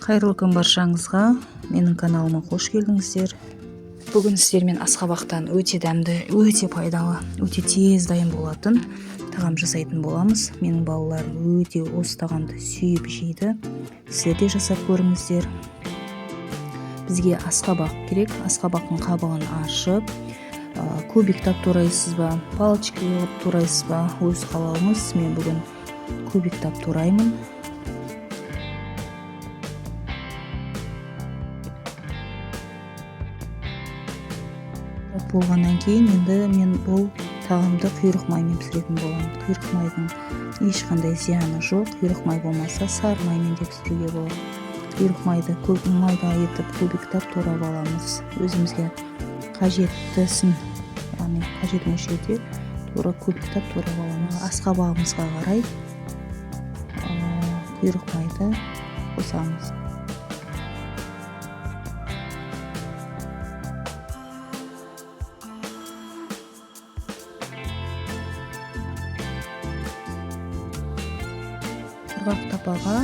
Қайырлы күн баршаңызға, менің каналыма қош келдіңіздер. Бүгін сіздермен асқабақтан өте дәмді, өте пайдалы, өте тез дайын болатын тағам жасайтын боламыз. Менің балаларым өте осы тағамды сүйіп жейді. Сіздер де жасап көріңіздер. Бізге асқабақ керек. Асқабақтың қабығын ашып, кубиктап турайсыз ба, палочка қылып турайсыз ба, өз қалауыңыз. Мен бүгін кубиктап тураймын. Болғаннан кейін енді мен бұл тағамды құйрық маймен пісіретін боламын. Құйрық майдың ешқандай зияны жоқ. Құйрық май болмаса сары маймен де пісіруге болады. Құйрық майды майда етіп кубиктап турап аламыз. Өзімізге қажеттісін, яғни қажет мөлшерде тура кубиктап турап аламыз. Асқабағымызға қарай құйрық майды қосамыз. Құрғақ тапаға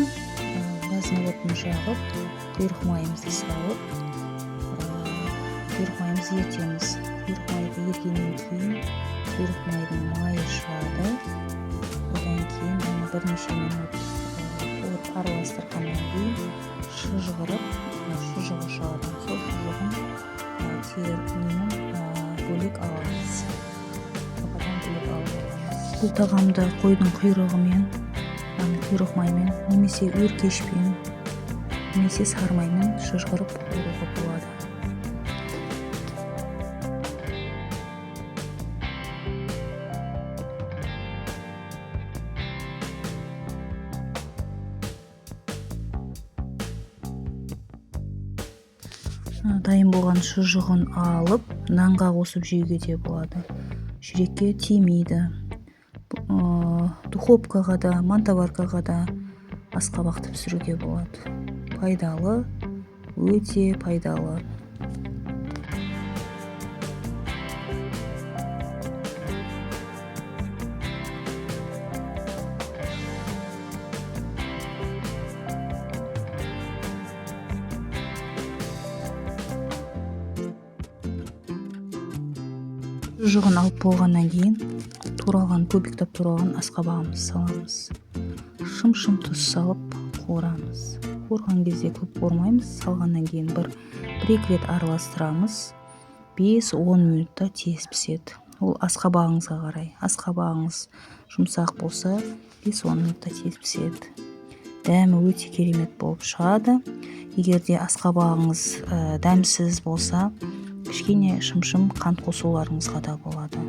газдың отын жағып, құйрық майымызды салып, құйрық майымызды ертеміз. Құйрық майды ергеннен кейін құйрық майдың майы шығады. Одан кейін оны бірнеше минут араластырғаннан кейін шыжғырып, шыжығы шығады. Сол шыжығын бөлек аламыз. Бұл тағамды қойдың құйрығымен, құйрық маймен, немесе өркешпен, немесе сары маймен шыжғырып қоюға болады. Дайын болған шыжығын алып, нанға қосып жеуге де болады. Жүрекке тимейді. Духовкаға да, мантаваркаға да асқабақты пісіруге болады. Пайдалы, өте пайдалы. Шыжығын алып болғаннан кейін туралған, кубиктап туралған асқабағымызды саламыз. Шым-шым тұз салып қуырамыз. Қуырған кезде көп қуырмаймыз. Салғаннан кейін бір-екі рет араластырамыз. 5-10 минутта тез піседі. Ол асқабағыңызға қарай. Асқабағыңыз жұмсақ болса, 5-10 минутта тез піседі. Дәмі өте керемет болып шығады. Егер де асқабағыңыз дәмсіз болса, кішкене шым-шым қант қосуларыңызға да болады.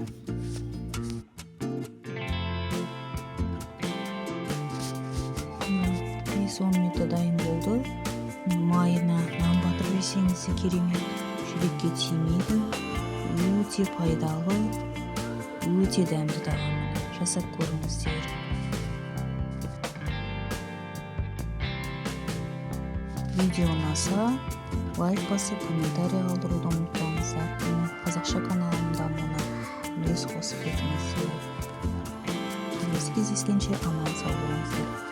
Сон минутта дайын болды. Майына нан батырып жесеңіз де керемет. Жүрекке тимейді. Өте пайдалы, өте дәмді тағам. Жасап көріңіздер. Видео ұнаса, лайк басып, комментарий қалдыруды ұмытпаңыздар. Қазақша каналымда мұны үлес қосып кетіңіздер. Келесі кездескенше аман сау болыңыздар.